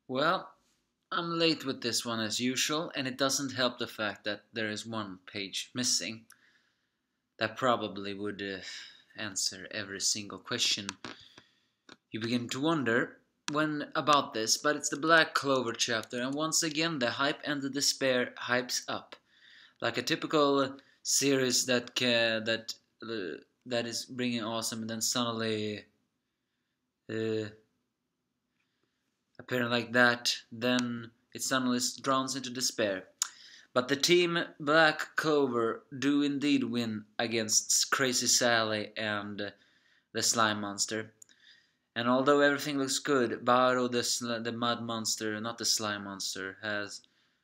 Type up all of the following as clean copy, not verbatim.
Well, I'm late with this one as usual, and it doesn't help the fact that there is one page missing that probably would answer every single question you begin to wonder when about this, but it's the Black Clover chapter, and once again the hype and the despair hypes up, like a typical series that is bringing awesome, and then suddenly uh, appearing like that, then it suddenly drowns into despair. But the team Black Clover do indeed win against Crazy Sally and the Slime Monster. And although everything looks good, Baro the Mud Monster, not the Slime Monster, has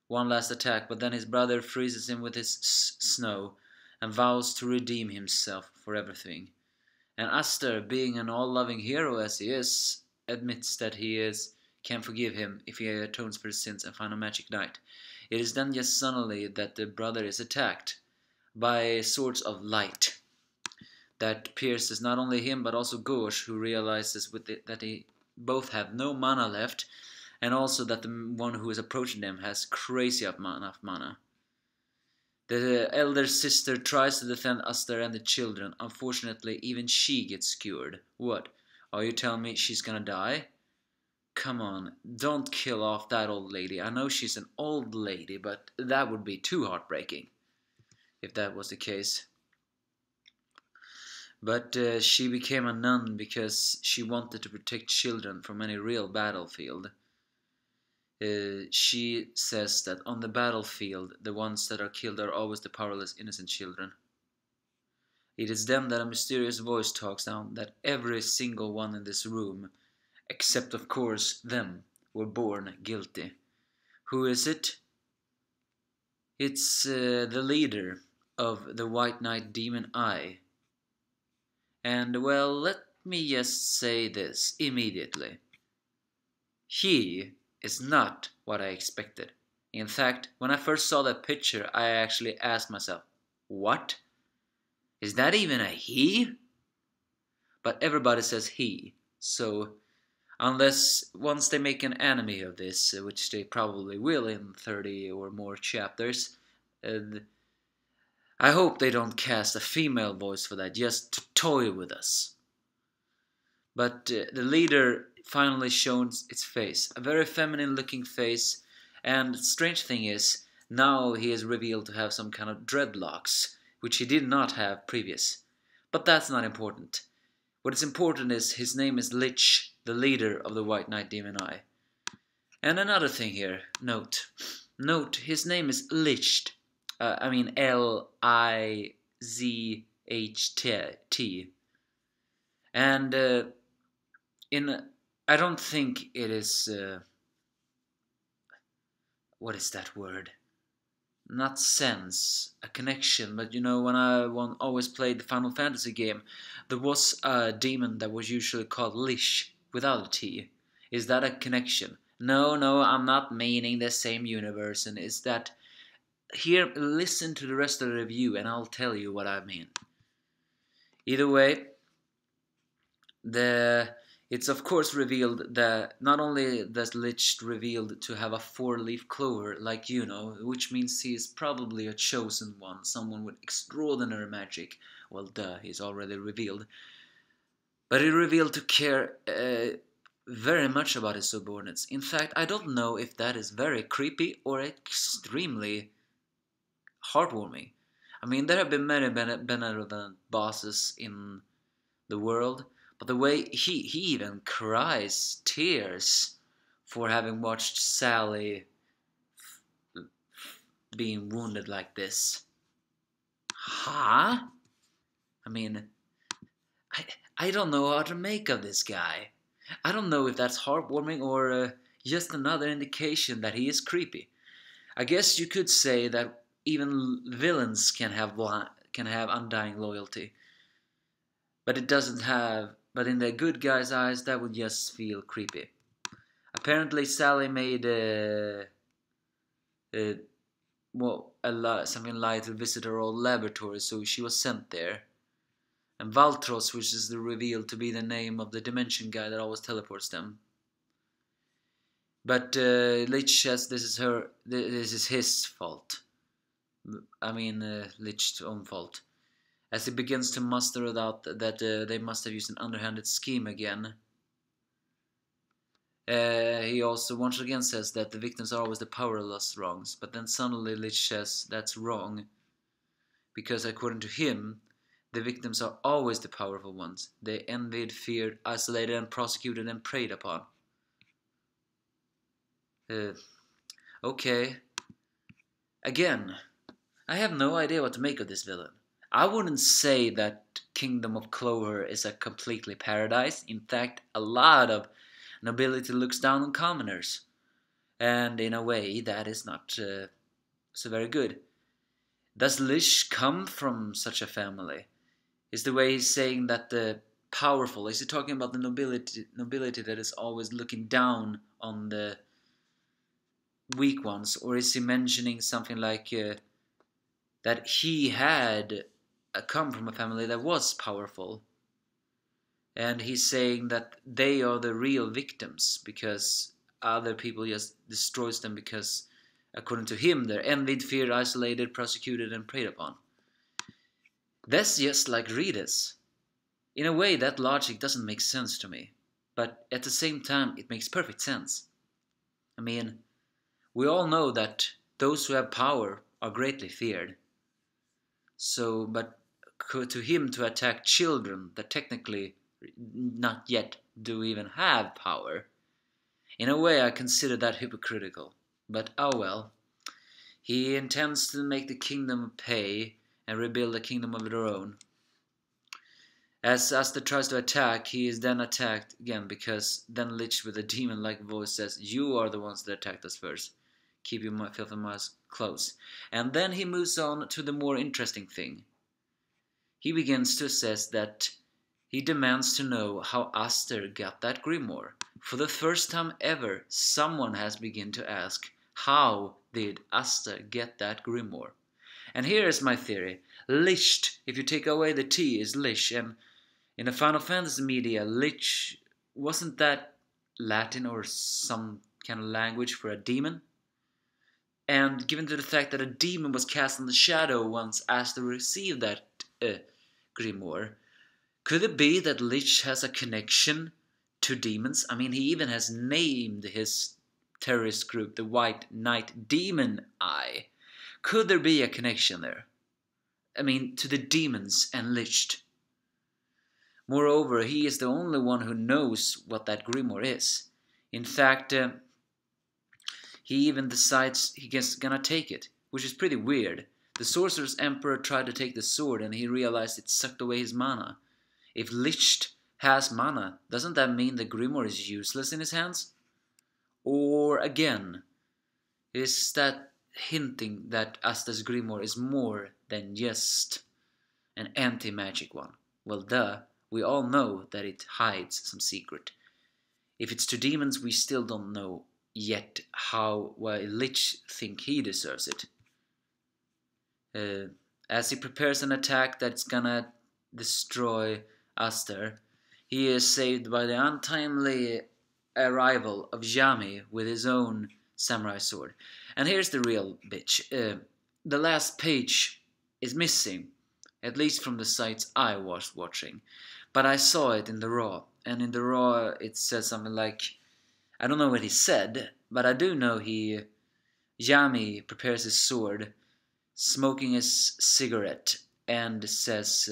one last attack, but then his brother freezes him with his snow and vows to redeem himself for everything. And Aster, being an all-loving hero as he is, admits that can forgive him if he atones for his sins and find a magic knight. It is then just suddenly that the brother is attacked by sorts of light that pierces not only him but also Gauche, who realizes that they both have no mana left, and also that the one who is approaching them has crazy enough mana. The elder sister tries to defend Aster and the children. Unfortunately, even she gets skewered. What? Are you telling me she's gonna die? Come on, don't kill off that old lady. I know she's an old lady, but that would be too heartbreaking if that was the case. But she became a nun because she wanted to protect children from any real battlefield. She says that on the battlefield, the ones that are killed are always the powerless innocent children. It is then that a mysterious voice talks down that every single one in this room, except of course them, were born guilty. Who is it? It's the leader of the White Knight Demon Eye. And well, let me just say this immediately. He is not what I expected. In fact, when I first saw that picture, I actually asked myself, what? Is that even a he? But everybody says he, so unless once they make an anime of this, which they probably will in 30 or more chapters, I hope they don't cast a female voice for that, just to toy with us. But the leader finally shows its face, a very feminine looking face, and the strange thing is, now he is revealed to have some kind of dreadlocks, which he did not have previous. But that's not important. What is important is his name is Licht, the leader of the White Knight Demon Eye. And another thing here, note, his name is Licht. I mean Lizht. And I don't think it is, what is that word? Not sense, a connection, but you know, when I always played the Final Fantasy game, there was a demon that was usually called Lish, without a T. Is that a connection? No, I'm not meaning the same universe, and is that... Here, listen to the rest of the review, and I'll tell you what I mean. Either way, it's of course revealed that not only does Lich revealed to have a 4-leaf clover, like you know, which means he is probably a chosen one, someone with extraordinary magic. Well, duh, he's already revealed. But he revealed to care very much about his subordinates. In fact, I don't know if that is very creepy or extremely heartwarming. I mean, there have been many benevolent bosses in the world, but the way he even cries tears for having watched Sally being wounded like this. Huh? I mean, I don't know how to make of this guy. I don't know if that's heartwarming or just another indication that he is creepy. I guess you could say that even villains can have undying loyalty. But it doesn't have... But in the good guy's eyes, that would just feel creepy. Apparently, Sally made something like to visit her old laboratory, so she was sent there. And Valtros, which is revealed to be the name of the dimension guy that always teleports them. But Licht says this is his fault. I mean, Licht's own fault. As he begins to muster it out that they must have used an underhanded scheme again. He also once again says that the victims are always the powerless wrongs, but then suddenly Licht says that's wrong, because according to him, the victims are always the powerful ones. They envied, feared, isolated, and prosecuted and preyed upon. Okay. Again, I have no idea what to make of this villain. I wouldn't say that Kingdom of Clover is a completely paradise. In fact, a lot of nobility looks down on commoners. And in a way, that is not so very good. Does Lish come from such a family? Is the way he's saying that the powerful, is he talking about the nobility that is always looking down on the weak ones? Or is he mentioning something like that he had come from a family that was powerful? And he's saying that they are the real victims because other people just destroys them because, according to him, they're envied, feared, isolated, prosecuted, and preyed upon. That's just like Reedus. In a way, that logic doesn't make sense to me. But at the same time, it makes perfect sense. I mean, we all know that those who have power are greatly feared. So, but to him to attack children that technically not yet do even have power, in a way I consider that hypocritical. But oh well. He intends to make the kingdom pay and rebuild a kingdom of their own. As Asta tries to attack, he is then attacked again, because then Lich with a demon-like voice says, "You are the ones that attacked us first. Keep your filthy mouths closed." And then he moves on to the more interesting thing. He begins to assess that he demands to know how Aster got that grimoire. For the first time ever, someone has begun to ask, how did Aster get that grimoire? And here is my theory. Licht, if you take away the T, is Lich, and in the Final Fantasy media, Lich, wasn't that Latin or some kind of language for a demon? And given to the fact that a demon was cast in the shadow once Aster received that grimoire, could it be that Lich has a connection to demons? I mean, he even has named his terrorist group the White Knight Demon Eye. Could there be a connection there? I mean, to the demons and Lich. Moreover, he is the only one who knows what that grimoire is. In fact, he even decides he's gonna take it, which is pretty weird. The Sorcerer's Emperor tried to take the sword and he realized it sucked away his mana. If Licht has mana, doesn't that mean the grimoire is useless in his hands? Or again, is that hinting that Asta's grimoire is more than just an anti-magic one? Well, duh. We all know that it hides some secret. If it's to demons, we still don't know yet why Lich think he deserves it. As he prepares an attack that's gonna destroy Aster, he is saved by the untimely arrival of Yami with his own samurai sword. And here's the real bitch. The last page is missing, at least from the sites I was watching. But I saw it in the Raw, and in the Raw it says something like, I don't know what he said, but I do know Yami prepares his sword, smoking his cigarette, and says,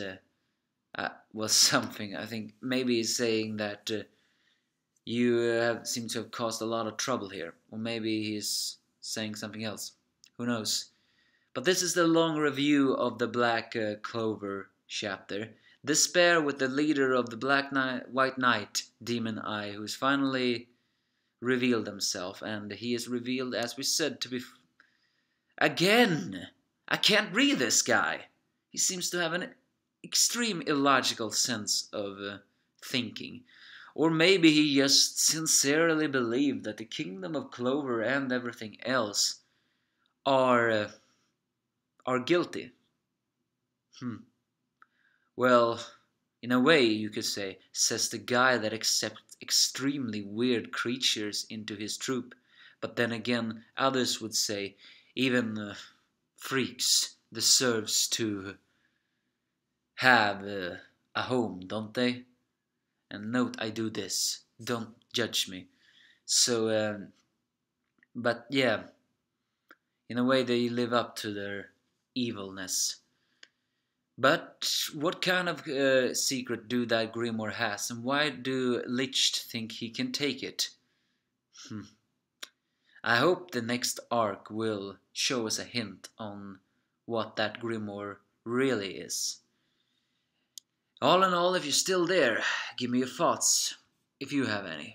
well, something. I think maybe he's saying that you seem to have caused a lot of trouble here, or maybe he's saying something else. Who knows? But this is the long review of the Black Clover chapter. Despair with the leader of the White Knight, Demon Eye, who is finally revealed himself, and he is revealed, as we said, to be again. I can't read this guy. He seems to have an extreme illogical sense of thinking, or maybe he just sincerely believed that the Kingdom of Clover and everything else are guilty. Well, in a way, you could say, says the guy that accepts extremely weird creatures into his troop But then again, others would say even freaks deserves to have a home, don't they? And note, I do this. Don't judge me. So, but yeah, in a way they live up to their evilness. But what kind of secret do that grimoire has, and why do Licht think he can take it? I hope the next arc will show us a hint on what that grimoire really is. All in all, if you're still there, give me your thoughts, if you have any.